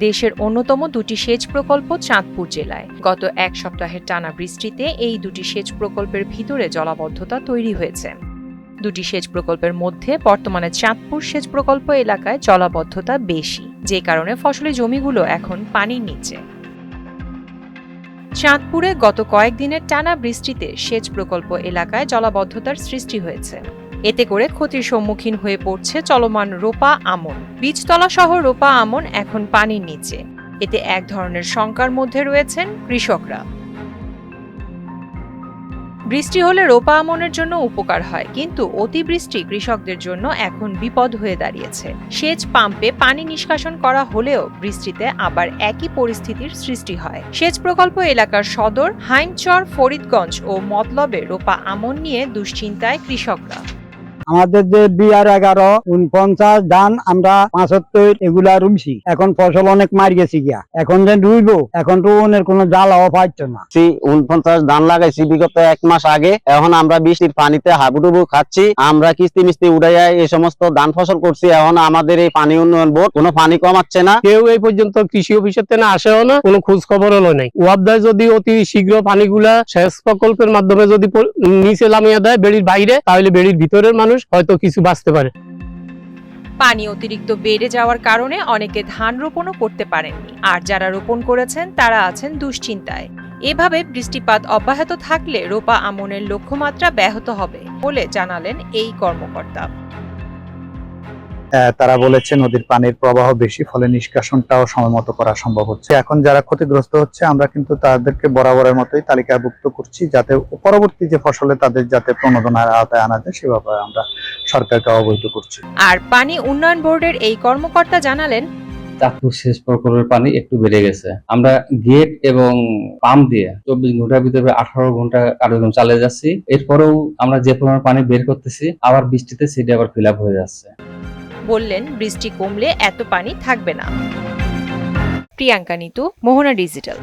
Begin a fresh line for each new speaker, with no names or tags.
দেশের অন্যতম দুটি সেচ প্রকল্প চাঁদপুর জেলায় গত এক সপ্তাহের টানা বৃষ্টিতে এই দুটি সেচ প্রকল্পের ভিতরে জলাবদ্ধতা তৈরি হয়েছে। দুটি সেচ প্রকল্পের মধ্যে বর্তমানে চাঁদপুর সেচ প্রকল্প এলাকায় জলাবদ্ধতা বেশি, যে কারণে ফসলি জমিগুলো এখন পানির নিচে। চাঁদপুরে গত কয়েকদিনের টানা বৃষ্টিতে সেচ প্রকল্প এলাকায় জলাবদ্ধতার সৃষ্টি হয়েছে। এতে করে ক্ষতির সম্মুখীন হয়ে পড়ছে চলমান রোপা আমন। বীজতলা সহ রোপা আমন এখন পানির নিচে। এতে এক ধরনের শঙ্কার মধ্যে রয়েছেন কৃষকরা। বৃষ্টি হলে রোপা আমনের জন্য উপকার হয়, কিন্তু অতিবৃষ্টি কৃষকদের জন্য এখন বিপদ হয়ে দাঁড়িয়েছে। সেচ পাম্পে পানি নিষ্কাশন করা হলেও বৃষ্টিতে আবার একই পরিস্থিতির সৃষ্টি হয়। সেচ প্রকল্প এলাকার সদর, হাইমচর, ফরিদগঞ্জ ও মতলবে রোপা আমন নিয়ে দুশ্চিন্তায় কৃষকরা।
আমাদের যে 2011-49 ধান আমরা 75 এগুলা রুমছি, এখন ফসল অনেক মারি গেছি গিয়া। এখন যে রুইবো, এখন তো ওনের কোনো জ্বালাও পাইতো না।
49 ধান লাগাইছি বিগত 1 মাস আগে। এখন আমরা বৃষ্টির পানিতে হাবুডুবু খাচ্ছি। আমরা কিস্তি মিস্তি উড়াইয়া এই সমস্ত ধান ফসল করছি। এখন আমাদের এই পানি উন্নয়ন বোর্ড কোনো পানি কমাচ্ছে না।
কেউ এই পর্যন্ত কৃষি অফিসের থেকে আসেও না, কোনো খোঁজ খবর হলো নাই। ওয়াবদায় যদি অতি শীঘ্র পানিগুলা সেচ প্রকল্পের মাধ্যমে যদি নিচে নামিয়ে দেয় বেড়ির বাইরে, তাহলে বেড়ির ভিতরের মানুষ হয়তো কিছু বাঁচতে পারে।
পানি অতিরিক্ত বেড়ে যাওয়ার কারণে অনেকে ধান রোপণও করতে পারেননি, আর যারা রোপণ করেছেন তারা আছেন দুশ্চিন্তায়। এভাবে বৃষ্টিপাত অব্যাহত থাকলে রোপা আমনের লক্ষ্যমাত্রা ব্যাহত হবে বলে জানালেন এই কর্মকর্তা।
তারা বলেছে নদীর পানির প্রবাহ বেশি, ফলে নিষ্কাশনটাও সময়মতো করা সম্ভব হচ্ছে। এখন যারা ক্ষতিগ্রস্ত হচ্ছে আমরা কিন্তু তাদেরকে বরাবরের মতোই তালিকাভুক্ত করছি, যাতে পরবর্তী যে ফসলে তাদের যাতে প্রণোদনার আওতায় আনা যায় সে ব্যাপারে আমরা সরকারকে অবহিত করছি।
আর পানি উন্নয়ন বোর্ডের এই কর্মকর্তা জানালেন,
চাঁদপুর সেচ প্রকল্পের পানি একটু বেড়ে গেছে। আমরা গেট এবং পাম্প দিয়ে 24 ঘন্টার ভিতরে 18 ঘন্টা কার্যক্রম চালিয়ে যাচ্ছি। এরপরেও আমরা যে পরিমাণ পানি বের করতেছি, আবার বৃষ্টিতে সেটা আবার ফিল আপ হয়ে যাচ্ছে।
বললেন বৃষ্টি কমলে এত পানি থাকবে না। প্রিয়াঙ্কা নিতু, মোহনা ডিজিটাল।